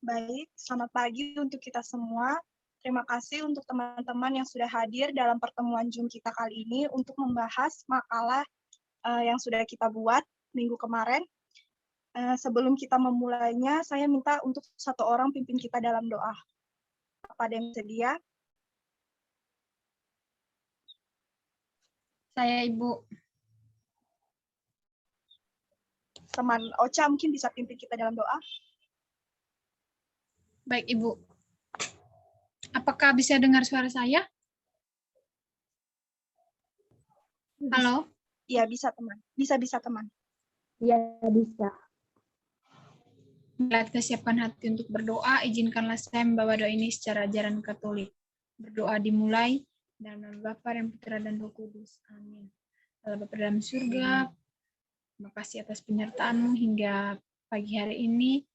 Baik, selamat pagi untuk kita semua. Terima kasih untuk teman-teman yang sudah hadir dalam pertemuan Zoom kita kali ini untuk membahas makalah yang sudah kita buat minggu kemarin. Sebelum kita memulainya, saya minta untuk satu orang pimpin kita dalam doa. Apa ada yang sedia? Saya, Ibu. Teman Ocha mungkin bisa pimpin kita dalam doa. Baik, Ibu. Apakah bisa dengar suara saya? Halo? Iya, bisa teman. Bisa teman. Iya, bisa. Bila kita siapkan hati untuk berdoa, izinkanlah saya membawa doa ini secara ajaran Katolik. Berdoa dimulai dalam nama Bapa dan Putra dan Roh Kudus. Amin. Allah Bapa dalam surga, terima kasih atas penyertaan-Mu hingga pagi hari ini.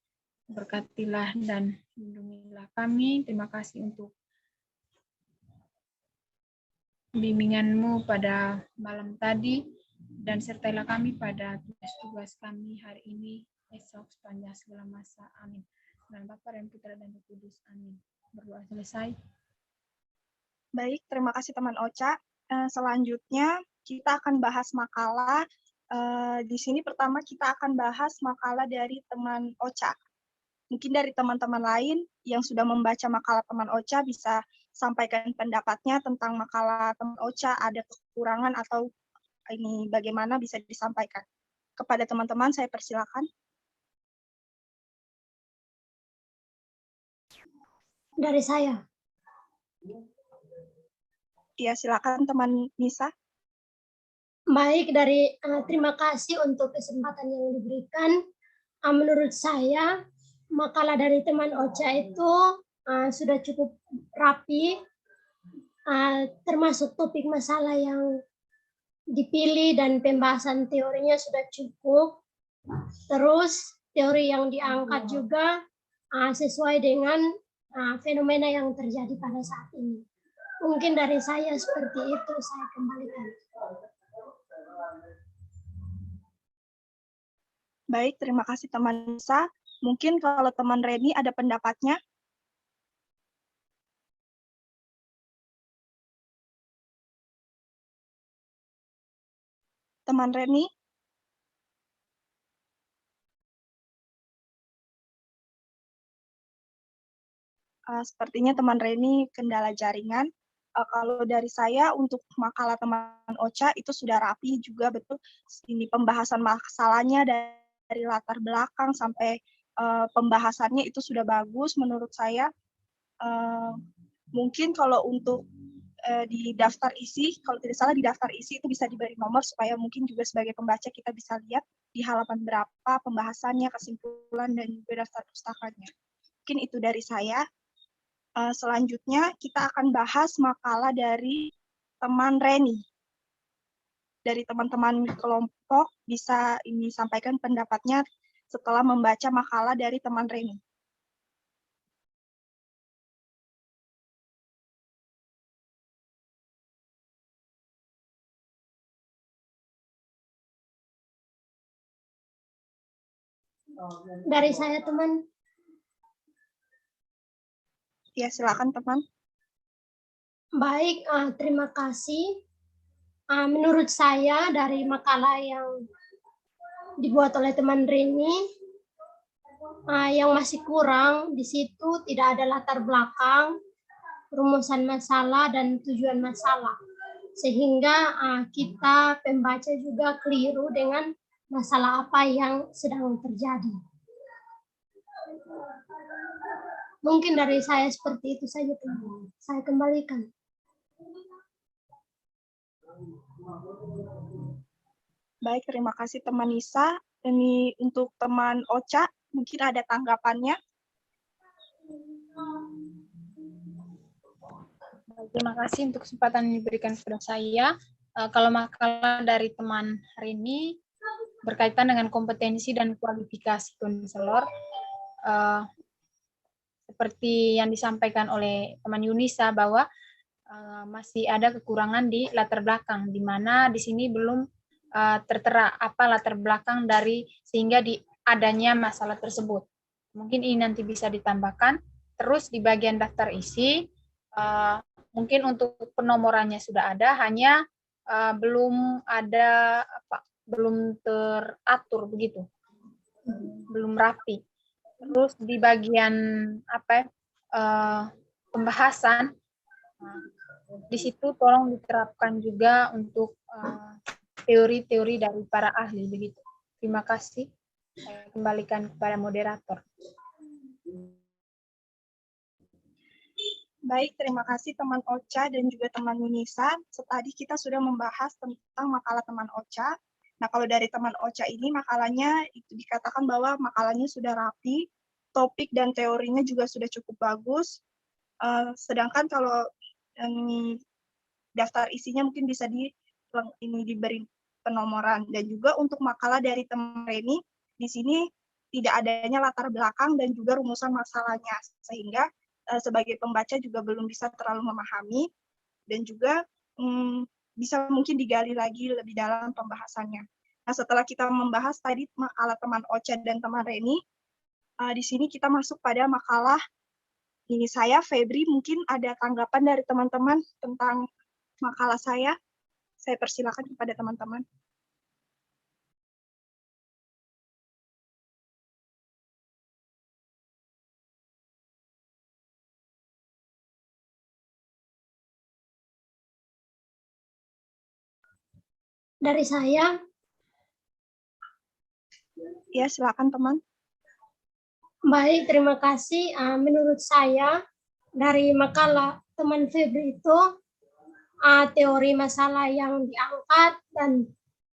Berkatilah dan lindungilah kami. Terima kasih untuk bimbingan-Mu pada malam tadi, dan sertailah kami pada tugas-tugas kami hari ini, esok, sepanjang segala masa. Amin. Dalam Bapa dan Putra dan Roh Kudus. Amin. Berdoa selesai. Baik, terima kasih teman Ocha. Selanjutnya kita akan bahas makalah. Di sini pertama kita akan bahas makalah dari teman Ocha. Mungkin dari teman-teman lain yang sudah membaca makalah teman Ocha bisa sampaikan pendapatnya tentang makalah teman Ocha, ada kekurangan atau ini bagaimana bisa disampaikan. Kepada teman-teman saya persilakan. Dari saya. Ya, silakan teman Nisa. Baik, terima kasih untuk kesempatan yang diberikan. Menurut saya, makalah dari teman Ocha itu sudah cukup rapi, termasuk topik masalah yang dipilih dan pembahasan teorinya sudah cukup. Terus teori yang diangkat juga sesuai dengan fenomena yang terjadi pada saat ini. Mungkin dari saya seperti itu, saya kembalikan. Baik, terima kasih teman Nisa. Mungkin kalau teman Reni ada pendapatnya. Teman Reni. Sepertinya teman Reni kendala jaringan. Kalau dari saya untuk makalah teman Ocha itu sudah rapi juga, betul. Ini pembahasan masalahnya dari latar belakang sampai pembahasannya itu sudah bagus menurut saya. Mungkin kalau untuk di daftar isi, kalau tidak salah di daftar isi itu bisa diberi nomor supaya mungkin juga sebagai pembaca kita bisa lihat di halaman berapa pembahasannya, kesimpulan, dan juga daftar pustakanya. Mungkin itu dari saya. Selanjutnya kita akan bahas makalah dari teman Reni. Dari teman-teman kelompok bisa ini sampaikan pendapatnya setelah membaca makalah dari teman Reni. Dari saya, teman. Ya, silakan teman. Baik, terima kasih. Menurut saya dari makalah yang dibuat oleh teman Reni, yang masih kurang di situ tidak ada latar belakang, rumusan masalah, dan tujuan masalah. Sehingga kita pembaca juga keliru dengan masalah apa yang sedang terjadi. Mungkin dari saya seperti itu saja, teman. Saya kembalikan. Baik, terima kasih teman Nisa. Ini untuk teman Ocha, mungkin ada tanggapannya. Terima kasih untuk kesempatan yang diberikan kepada saya. Kalau makalah dari teman hari ini berkaitan dengan kompetensi dan kualifikasi konselor, seperti yang disampaikan oleh teman Yunisa bahwa masih ada kekurangan di latar belakang, di mana di sini belum tertera apa latar belakang dari sehingga adanya masalah tersebut. Mungkin ini nanti bisa ditambahkan. Terus di bagian daftar isi, mungkin untuk penomorannya sudah ada, hanya belum ada belum teratur begitu, belum rapi. Terus di bagian pembahasan, di situ tolong diterapkan juga untuk teori-teori dari para ahli begitu. Terima kasih. Saya kembalikan kepada moderator. Baik, terima kasih teman Ocha dan juga teman Yunisa. Tadi kita sudah membahas tentang makalah teman Ocha. Nah, kalau dari teman Ocha ini makalahnya itu dikatakan bahwa makalahnya sudah rapi, topik dan teorinya juga sudah cukup bagus. Sedangkan kalau daftar isinya mungkin bisa diberi penomoran. Dan juga untuk makalah dari teman Reni, di sini tidak adanya latar belakang dan juga rumusan masalahnya, sehingga sebagai pembaca juga belum bisa terlalu memahami, dan juga bisa mungkin digali lagi lebih dalam pembahasannya. Nah, setelah kita membahas tadi makalah teman Ocha dan teman Reni, di sini kita masuk pada makalah ini saya, Febri, mungkin ada tanggapan dari teman-teman tentang makalah saya. Saya persilakan kepada teman-teman. Dari saya, Ya, silakan teman. baik, terima kasih. Menurut saya, dari makalah teman Febri itu, teori masalah yang diangkat dan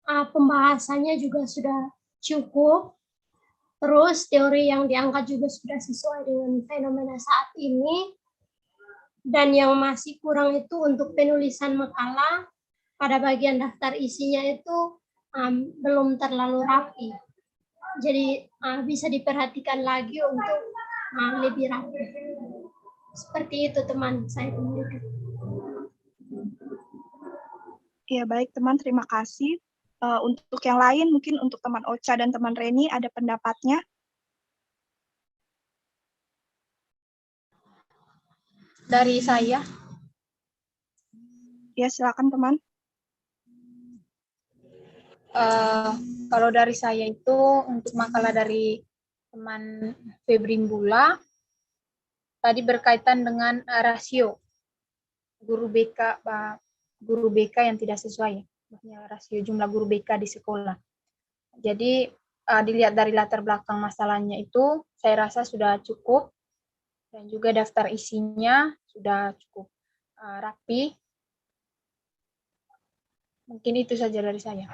pembahasannya juga sudah cukup. Terus teori yang diangkat juga sudah sesuai dengan fenomena saat ini. Dan yang masih kurang itu untuk penulisan makalah, pada bagian daftar isinya itu belum terlalu rapi. Jadi bisa diperhatikan lagi untuk lebih rapi. Seperti itu teman saya kembalikan. Ya, baik teman, terima kasih. Untuk yang lain, mungkin untuk teman Ocha dan teman Reni ada pendapatnya. Dari saya, Ya, silakan teman. kalau dari saya itu untuk makalah dari teman Febri Mbula, tadi berkaitan dengan rasio guru BK yang tidak sesuai, rasio jumlah guru BK di sekolah. Jadi dilihat dari latar belakang masalahnya itu, saya rasa sudah cukup, dan juga daftar isinya sudah cukup rapi. Mungkin itu saja dari saya.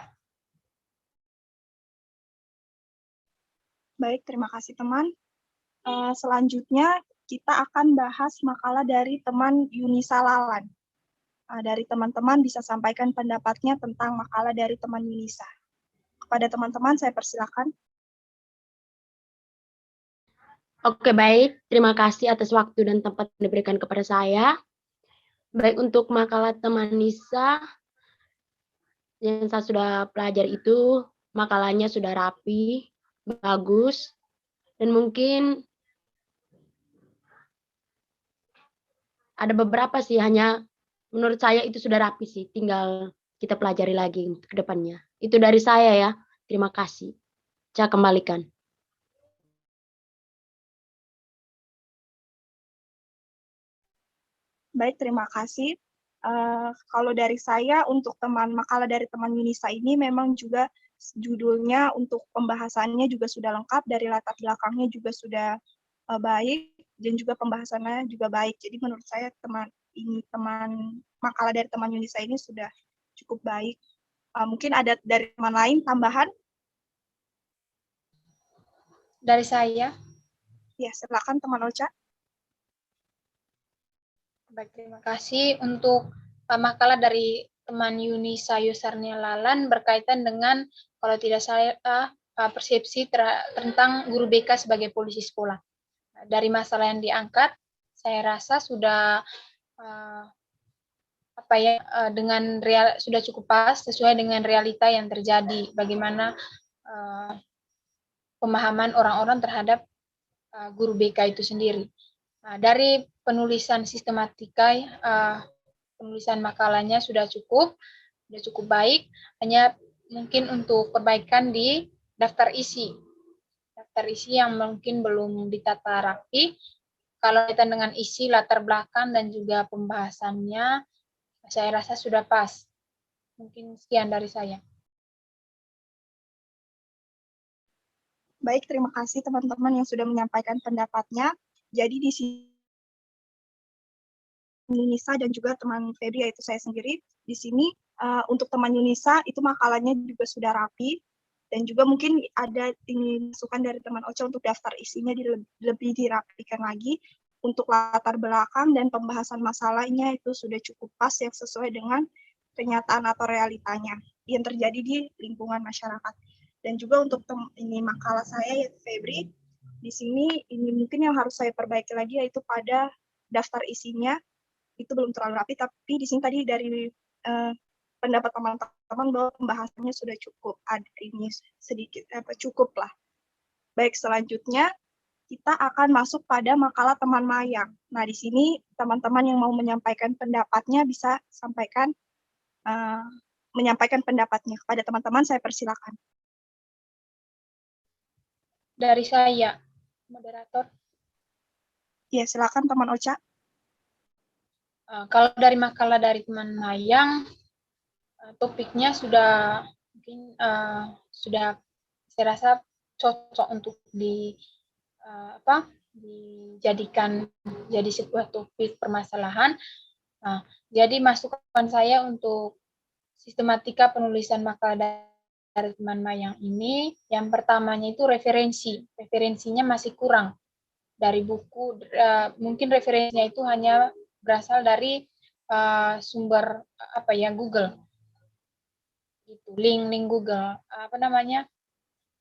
Baik, terima kasih teman. Selanjutnya kita akan bahas makalah dari teman Yunisa Lalan. Dari teman-teman bisa sampaikan pendapatnya tentang makalah dari teman Yunisa. Kepada teman-teman saya persilakan. Oke, baik. Terima kasih atas waktu dan tempat yang diberikan kepada saya. Baik, untuk makalah teman Nisa, yang saya sudah pelajari itu, makalahnya sudah rapi, bagus, dan mungkin ada beberapa sih, hanya menurut saya itu sudah rapi sih, tinggal kita pelajari lagi ke depannya. Itu dari saya ya, terima kasih. Saya kembalikan. Baik, terima kasih. Kalau dari saya, untuk makalah dari teman Yunisa ini memang juga judulnya untuk pembahasannya juga sudah lengkap, dari latar belakangnya juga sudah baik, dan juga pembahasannya juga baik. Jadi menurut saya makalah dari teman Yunisa ini sudah cukup baik. Mungkin ada dari teman lain tambahan? Dari saya. Ya, silakan teman Ocha. Baik, terima kasih. Untuk makalah dari teman Yunisa Yusarnia Lalan berkaitan dengan, kalau tidak salah, persepsi tentang guru BK sebagai polisi sekolah. Dari masalah yang diangkat, saya rasa sudah sudah cukup pas, sesuai dengan realita yang terjadi. Bagaimana pemahaman orang-orang terhadap guru BK itu sendiri. Nah, dari penulisan sistematika, penulisan makalahnya sudah cukup baik, hanya mungkin untuk perbaikan di daftar isi. Daftar isi yang mungkin belum ditata rapi. Kalau kaitan dengan isi, latar belakang, dan juga pembahasannya, saya rasa sudah pas. Mungkin sekian dari saya. Baik, terima kasih teman-teman yang sudah menyampaikan pendapatnya. Jadi di sini Yunisa dan juga teman Febri, yaitu saya sendiri, di sini untuk teman Yunisa itu makalahnya juga sudah rapi, dan juga mungkin ada ingin masukan dari teman Ocha untuk daftar isinya lebih dirapikan lagi. Untuk latar belakang dan pembahasan masalahnya itu sudah cukup pas yang sesuai dengan kenyataan atau realitanya yang terjadi di lingkungan masyarakat. Dan juga untuk ini makalah saya, yaitu Febri, di sini ini mungkin yang harus saya perbaiki lagi yaitu pada daftar isinya itu belum terlalu rapi, tapi di sini tadi dari pendapat teman-teman bahwa pembahasannya sudah cukup, ada ini sedikit cukup lah. Baik, selanjutnya kita akan masuk pada makalah teman Mayang. Nah, di sini teman-teman yang mau menyampaikan pendapatnya bisa sampaikan menyampaikan pendapatnya kepada teman-teman. Saya persilakan. Dari saya, moderator. Ya, silakan teman Ocha. Kalau dari makalah dari teman Mayang, topiknya sudah mungkin sudah saya rasa cocok untuk dijadikan jadi sebuah topik permasalahan. Nah, jadi masukan saya untuk sistematika penulisan makalah dari teman Mayang ini, yang pertamanya itu referensinya masih kurang dari buku, mungkin referensinya itu hanya berasal dari sumber Google, gitu, link Google,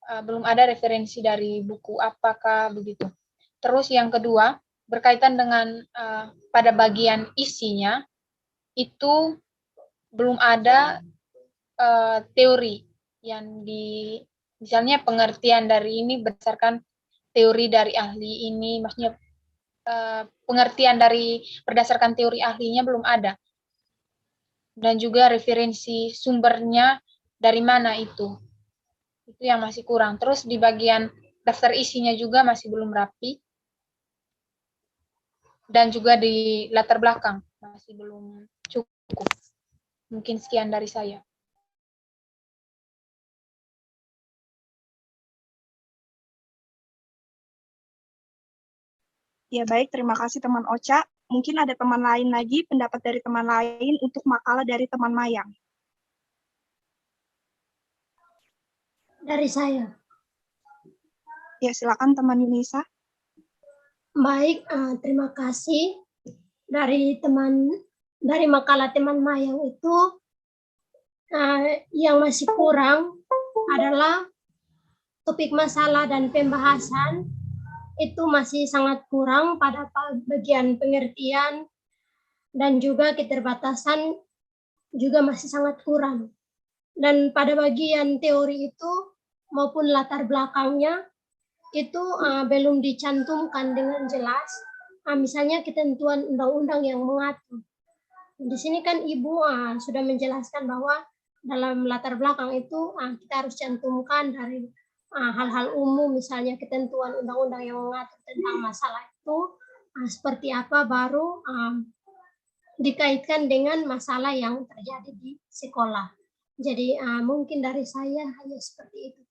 belum ada referensi dari buku apakah begitu. Terus yang kedua, berkaitan dengan pada bagian isinya, itu belum ada teori yang misalnya pengertian dari ini berdasarkan teori dari ahli ini, maksudnya pengertian dari berdasarkan teori ahlinya belum ada. Dan juga referensi sumbernya dari mana itu yang masih kurang. Terus di bagian daftar isinya juga masih belum rapi, dan juga di latar belakang masih belum cukup. Mungkin sekian dari saya. Ya, baik, terima kasih teman Ocha. Mungkin ada teman lain lagi, pendapat dari teman lain untuk makalah dari teman Mayang. Dari saya. Ya, silakan teman Yunisa. Baik, terima kasih dari makalah teman Mayang itu yang masih kurang adalah topik masalah dan pembahasan itu masih sangat kurang pada bagian pengertian, dan juga keterbatasan juga masih sangat kurang. Dan pada bagian teori itu maupun latar belakangnya itu belum dicantumkan dengan jelas. Misalnya ketentuan undang-undang yang mengatur. Di sini kan Ibu sudah menjelaskan bahwa dalam latar belakang itu kita harus cantumkan dari hal-hal umum, misalnya ketentuan undang-undang yang mengatur tentang masalah itu seperti apa, baru dikaitkan dengan masalah yang terjadi di sekolah. Jadi mungkin dari saya hanya seperti itu.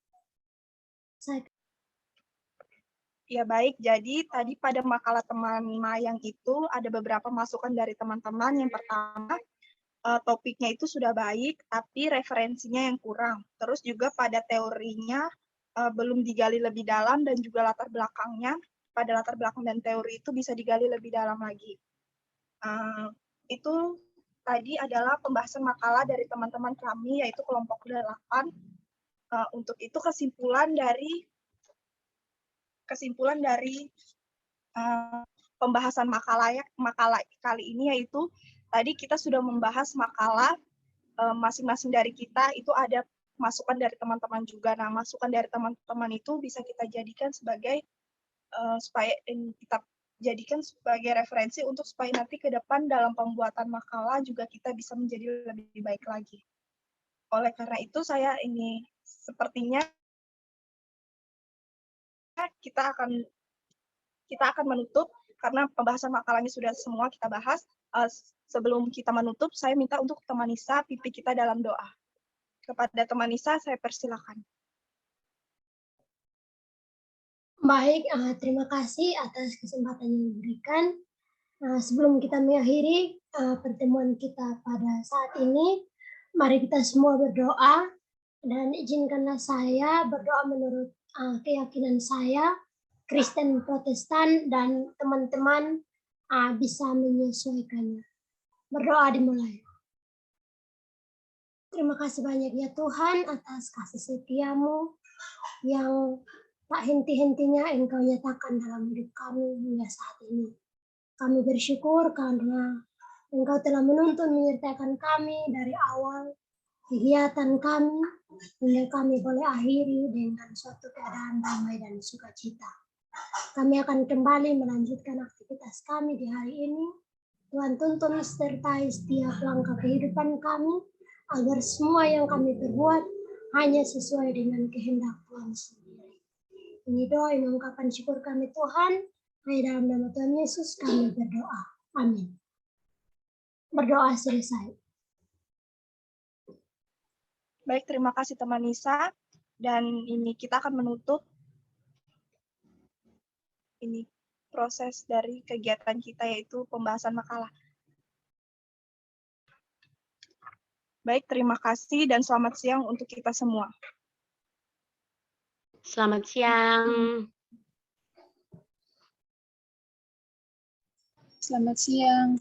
Ya, baik, jadi tadi pada makalah teman Mayang itu ada beberapa masukan dari teman-teman. Yang pertama, topiknya itu sudah baik, tapi referensinya yang kurang. Terus juga pada teorinya belum digali lebih dalam, dan juga latar belakangnya, pada latar belakang dan teori itu bisa digali lebih dalam lagi. Itu tadi adalah pembahasan makalah dari teman-teman kami, yaitu kelompok 8. Untuk itu kesimpulan dari pembahasan makalah kali ini, yaitu tadi kita sudah membahas makalah masing-masing dari kita itu ada masukan dari teman-teman juga. Nah, masukan dari teman-teman itu bisa kita jadikan sebagai supaya kita jadikan sebagai referensi untuk supaya nanti ke depan dalam pembuatan makalah juga kita bisa menjadi lebih baik lagi. Oleh karena itu saya ini sepertinya kita akan menutup karena pembahasan makalahnya sudah semua kita bahas. Sebelum kita menutup, saya minta untuk teman Nisa pimpin kita dalam doa. Kepada teman Nisa, saya persilakan. Baik, terima kasih atas kesempatan yang diberikan. Sebelum kita mengakhiri pertemuan kita pada saat ini, mari kita semua berdoa dan izinkanlah saya berdoa menurut keyakinan saya, Kristen Protestan dan teman-teman bisa menyesuaikannya. Berdoa dimulai. Terima kasih banyak ya Tuhan atas kasih setia-Mu yang tak henti-hentinya Engkau nyatakan dalam hidup kami hingga saat ini. Kami bersyukur karena Engkau telah menuntun menyertakan kami dari awal kegiatan kami hingga kami boleh akhiri dengan suatu keadaan damai dan sukacita. Kami akan kembali melanjutkan aktivitas kami di hari ini. Tuhan tuntun sertai setiap langkah kehidupan kami agar semua yang kami perbuat hanya sesuai dengan kehendak Tuhan sendiri. Ini doa yang mengungkapkan syukur kami Tuhan. Hanya dalam nama Tuhan Yesus kami berdoa. Amin. Berdoa selesai. Baik, terima kasih teman Nisa. Dan ini kita akan menutup ini proses dari kegiatan kita yaitu pembahasan makalah. Baik, terima kasih dan selamat siang untuk kita semua. Selamat siang. Selamat siang.